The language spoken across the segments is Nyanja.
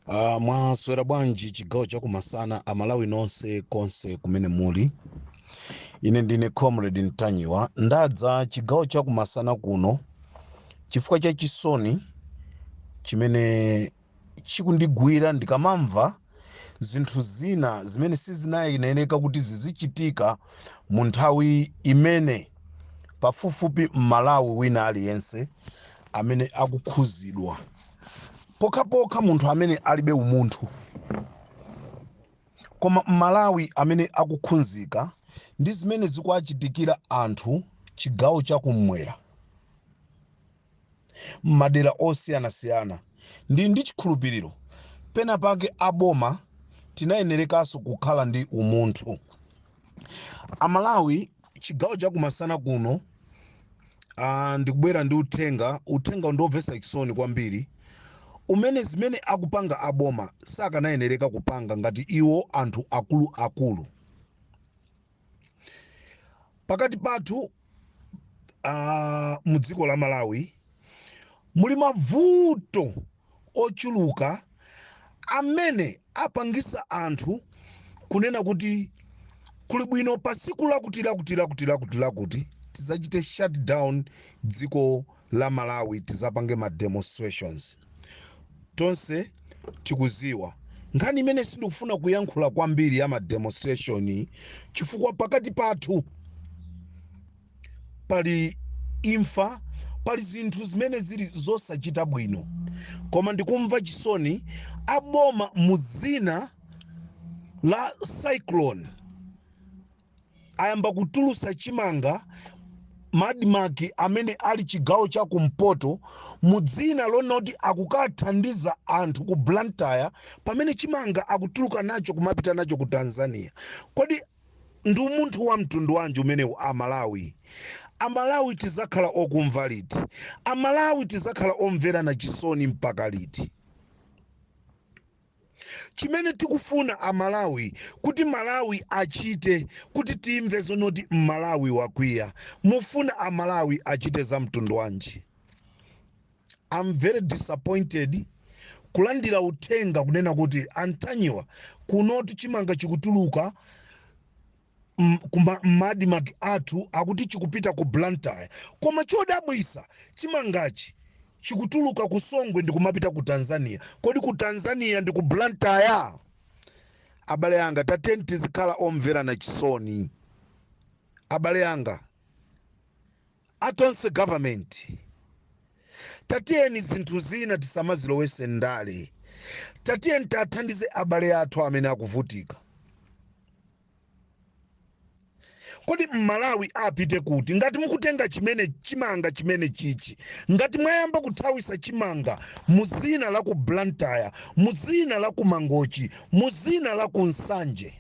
Mwaswera bwanji chigawo chakumasana amalawi nonse konse kumene muli. Ine ndine Comrade Ntanyiwa ndadza chigawo chakumasana kuno chifukwa cha chisoni chimene chikundigwira ndikamamva zinthu zina zimene sizinayenera kuti zizichitika mu nthawi imene pafupifupi m'Malawi wina aliyense amene akukhuzidwa pokhapokha munthu amene alibe umunthu, koma m'Malawi amene akukhunzika ndi zimene zikuachitikira anthu chigawo chakummwera m'madera osiyanasiyana. Ndi chikhulupiriro pena pake aboma tinayenerekanso kukhala ndi umunthu. Amalawi chigawo chakumasana kuno ndikubwera ndi uthenga ndiomvetsa chisoni kwambiri umene zimene akupanga aboma sakanayenereka kupanga ngati iwo anthu akuluakulu. Pakati pathu mu dziko la Malawi muli mavuto ochuluka amene apangisa anthu kunena kuti kuli bwino pa siku lakuti tizachite shutdown dziko la Malawi, tizapange ma demonstrations. Tonse tikuziwa nkhani imene sindikufuna kuyankhula kwambiri ya ma demonstration chifukwa pakati pathu pali imfa, pali zinthu zimene zili zosachita bwino, koma ndikumva chisoni aboma muzina la Cyclone ayamba kutulusa chimanga madimaki amene ali chigawo chakumpoto mudzina lonoti akukathandiza anthu ku Blantyre pamene chimanga akutuluka nacho kumapita nacho ku Tanzania. Kodi ndi umunthu wa mtundu wanji umene Amalawi? Amalawi tizakhala okumva liti? Amalawi tizakhala omvera na chisoni mpaka liti? Chimene tikufuna Amalawi kuti Malawi achite, kuti timve zonoti Malawi wakwiya, mufuna Amalawi achite za mtundu wanji? I'm very disappointed kulandira uthenga kunena kuti Ntanyiwa kunoti chimanga chikutuluka madimaki athu akuti chikupita ku Blantyre, koma chodabwisa chimangachi chikutuluka ku Songwe ndi kumapita ku Tanzania. Kodi ku Tanzania ndi ku Blantyre? Abale yanga tateni tizikhala omvera na chisoni. Abale yanga atonse government tatiyeni zinthu zina tisamazilowese ndale, tatiyeni tathandize abale athu amene akuvutika. Kodi Malawi apite kuti ngati mukutenga chimanga chimene chichi, ngati mwayamba kuthawisa chimanga muzina la ku Blantyre, muzina la ku Mangochi, muzina la ku Nsanje,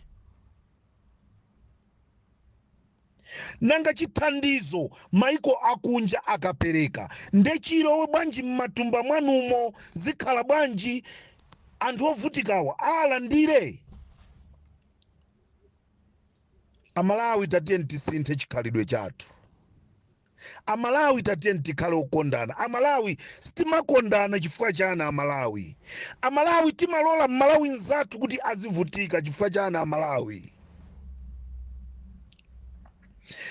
nanga chithandizo maiko akunja akapereka ndechilowe bwanji m'matumba mwanumo? Zikhala bwanji anthu ovutikawa alandire? Amalawi tatiyeni tisinthe chikhalidwe chathu. Amalawi tatiyeni tikhale okondana. Amalawi sitimakondana chifukwa chana Amalawi. Amalawi timalola Malawi nzathu kuti azivutika chifukwa chana Amalawi.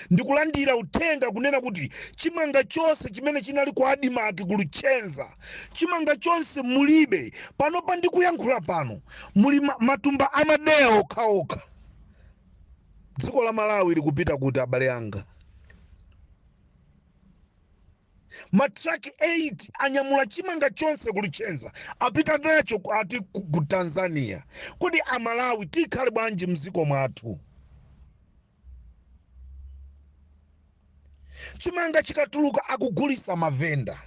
Ndikulandira uthenga kunena kuti chimanga chonse chimene chinali kwa adimaki kuluchenza, chimanga chonse mulibe pano pandikuyankhula pano muli matumba amadeya okhaokha. Dziko la Malawi likupita kuti abale yanga? Matraki 8 anyamula chimanga chonse kuluchenza apita nacho ati ku Tanzania. Kodi Amalawi tikhale bwanji mziko mwathu? Chimanga chikatuluka akugulisa mavenda.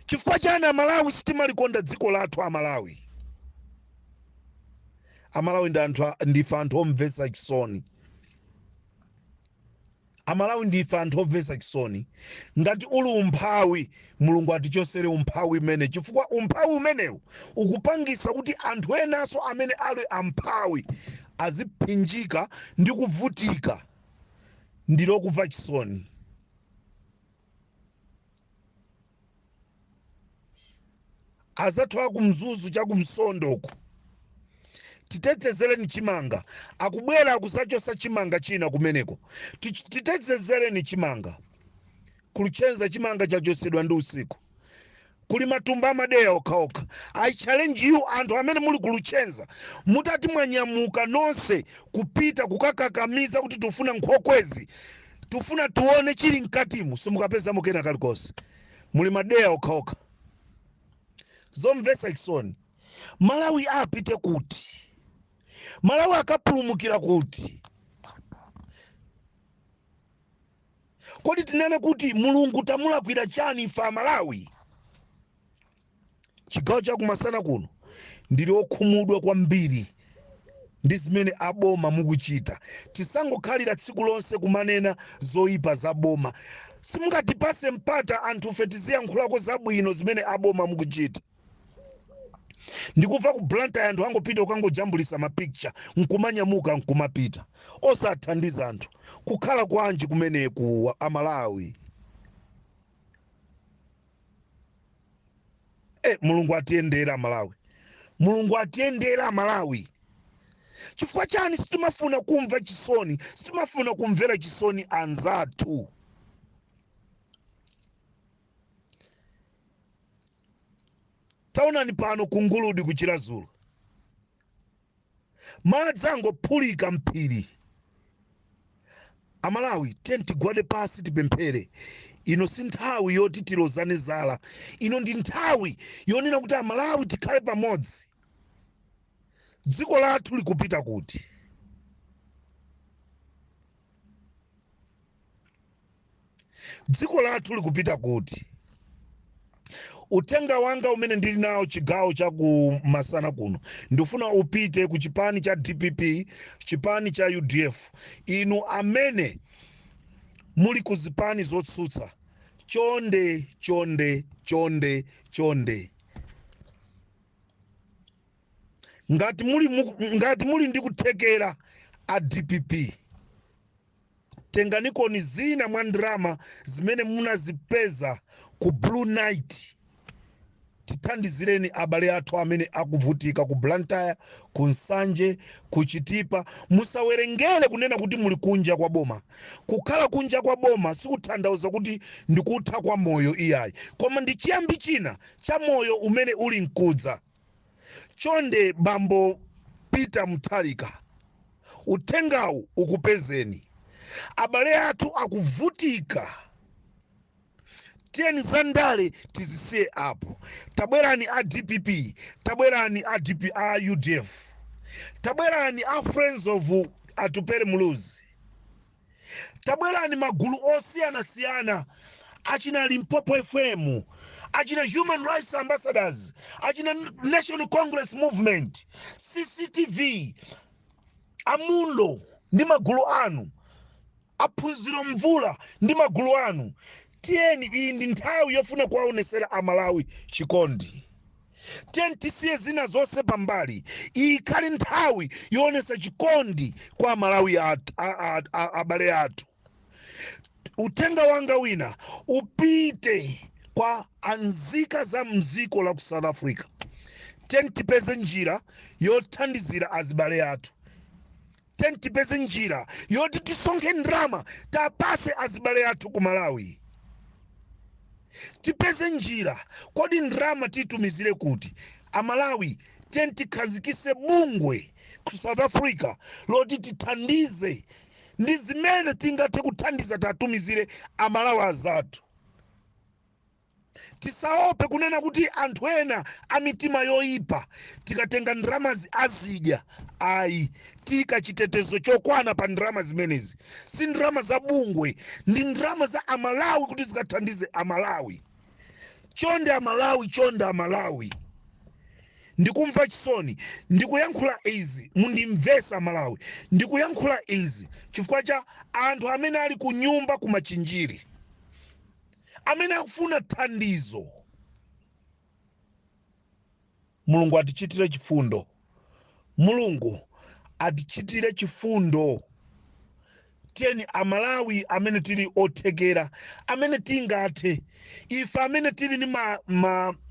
Chifukwa chana Amalawi sitimalikonda dziko lathu Amalawi? Amalawi ndife anthu omvetsa chisoni. Amalawi ndife anthu omvetsa chisoni. Ngati uli umphawi, Mulungu atichosere umphawi umene, chifukwa umphawi umenewu ukupangisa kuti anthu enaso amene ali amphawi aziphinjika ndi kuvutika. Ndilokumva chisoni. azathu akumzuzu chakumsondoko titetezereni chimanga akubwera akusachosa chimanga china kumeneko titetezereni chimanga kulichenza chimanga chachosedwa ndi usiku kuli matumba amadeya okhaokha. I challenge you anthu amene muli kuluchenza mutati mwanyamuka nonse kupita kukakakamiza kuti tufuna nkhokwezi tufuna tuone chili mkatimu simukapeza mukena kalikonse muli madeya okhaokha. Zomvetsa chisoni. Malawi apite kuti? Malawi akapulumukira kuti? Kodi tinene kuti mulungu tamulakwira chani ife Malawi? Chigawo chakumasana kuno ndili okhumudwa kwambiri ndi zimene aboma mukuchita. Tisangokhalira tsiku lonse kumanena zoyipa za boma. Simungatipase mpata anthu fe tiziyankhulako zabwino zimene aboma mukuchita. Ndikuva ku Blantyre anthu angopita ukangojambulisa mapicture nkumanyamuka nkumapita osathandiza anthu. Kukhala kwanji kumeneku Amalawi? Mulungu atiyendera Malawi. Mulungu atiyendera Malawi. Chifukwa chani sitimafuna kumva chisoni, sitimafuna kumvera chisoni anzathu. Taonani pano kunguludi kuchira Zulu. Madzi angophulika mphiri. Amalawi tigwade pasi tipemphere. Ino si nthawi yoti tilozane zala. Ino ndi nthawi yonena kuti Amalawi tikhale pamodzi. Dziko lathu likupita kuti? Dziko lathu likupita kuti? Utenga wanga umene ndili nawo chigawo chakumasana kuno ndifuna upite ku chipani cha DPP, chipani cha UDF. Inu amene muli kuzipani zotsutsa chonde chonde chonde chonde. Ngati muli ndi kuthekera a DPP tenganikoni zina mwa ndrama zimene munazipeza ku Blue Night. Tithandizireni abale athu amene akuvutika ku Blantyre, ku Nsanje, ku Chitipa. Musawerengere kunena kuti muli kunja kwa boma. Kukhala kunja kwa boma sikutanthauza kuti ndikutha kwa moyo iyayi, koma ndi chiyambi china cha moyo umene uli nkudza. Chonde bambo Peter Mutharika, uthengawu ukupezeni. Abale athu akuvutika. Tiyeni zandale tizisiye apo. Tabwerani a DPP, tabwerani a UDF, tabwerani a Friends of Atupere Muluzi, tabwerani magulu osiyana-siyana, achina Limpopo FM, achina Human Rights Ambassadors, achina National Congress Movement, CCTV, Amundo ndi magulu anu, Aphunziro Mvula ndi magulu anu. Tiyeni iyi ndi nthawi yofuna kuwaonesera Amalawi chikondi. Tiyeni tisiye zina zonse pambali. Iyi ikhale nthawi yoonesa chikondi kwa Amalawi abale athu. Uthenga wanga wina upite kwa anzika za mziko la ku South Africa. Tiyeni tipeze njira yothandizira azibale athu. Tiyeni tipeze njira yoti tisonkhe ndrama tapase azibale athu ku Malawi. Tipeze njira kodi ndrama titumizire kuti? Amalawi tiyeni tikhazikise bungwe ku South Africa loti tithandize ndi zimene tingathe kuthandiza tatumizire Amalawi azathu. Tisaope kunena kuti anthu ena amitima yoyipa tikatenga ndrama azidya. Ayi, tika chitetezo chokwana pa ndrama zimenezi. Si ndrama za bungwe, ndi ndrama za Amalawi kuti zikathandize Amalawi. Chonde Amalawi, chonde Amalawi. Ndikumva chisoni, ndikuyankhula izi, mundimvesa Amalawi. Ndikuyankhula izi chifukwa cha anthu amene ali ku nyumba kumachinjiri, amene akufuna thandizo. Mulungu atichitire chifundo. Mulungu atichitire chifundo. Tieni amalawi amene tili othekera amene tingathe ife amene tili ni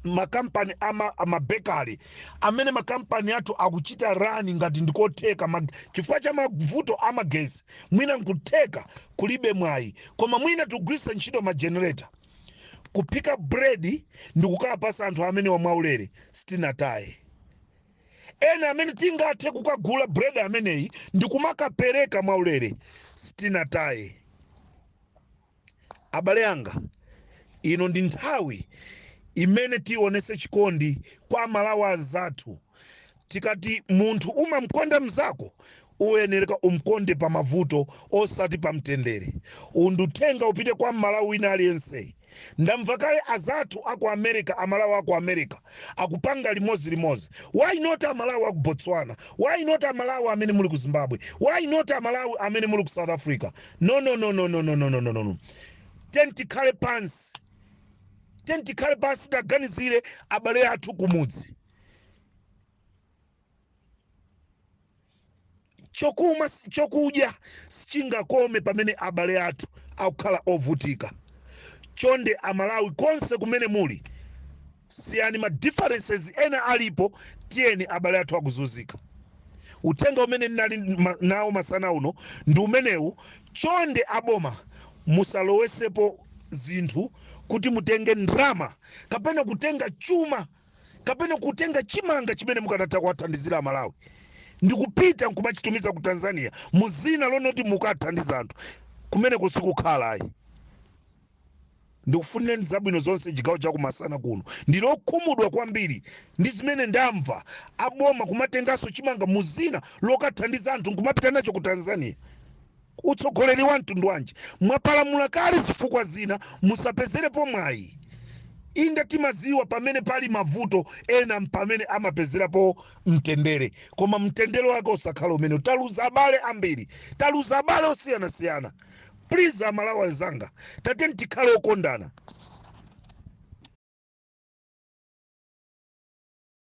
makampani amabekali amene makampani athu akuchita rani ngati ndikotheka chifukwa cha mavuto amagesi mwina nkutheka kulibe mwayi koma mwina tugwisa ntchito magenerator kuphika bread ndikukapasa anthu amene wamwaulere sitinataye ena amene tingathe kukagula bread ameneyi ndikumakapereka mwaulere sitinataye. Abale anga ino ndi nthawi imene tionese chikondi kwa malawi anzathu. Tikati munthu umamkonda mzako uyenereka umkonde pa mavuto osati pa mtendere. Unduthenga upite kwa malawi wina aliyense. Ndamva kale azathu aku America amalawi aku America akupanga limozi. Why not amalawi aku Botswana? Why not amalawi amene muli ku Zimbabwe? Why not amalawi amene muli ku South Africa? No. Tentikhale pansi taganizire abale athu kumudzi. Chokudya sichingakome pamene abale athu akukhala ovutika. Chonde amalawi konse kumene muli siyani ma differences ena alipo, tieni abale athu akuzunzika. Uthenga umene nali nawo masana uno ndi umenewu. Chonde aboma musalowesepo zinthu kuti mutenge ndrama kapena kutenga chuma kapena kutenga chimanga chimene mukanatha kuwathandizira amalawi ndikupita nkumachitumiza ku Tanzania muzina lonoti mukathandiza anthu kumene kusikukhala ayi. Ndikufunireni zabwino zonse chigawo chakumasana kuno. Ndilokhumudwa kwambiri ndi zimene ndamva aboma kumatengaso chimanga muzina lokathandiza anthu nkumapita nacho ku Tanzania. Utsogoleri wa mtundu wanji mwapalamula kale zifukwa zina musapezerepo mwayi. Inde timaziwa pamene pali mavuto ena pamene amapezerapo mtendere koma mtendere wake osakhala umene. Taluza abale ambiri, taluza abale osiyanasiyana. Please amalawi anzanga tateni tikhale okondana.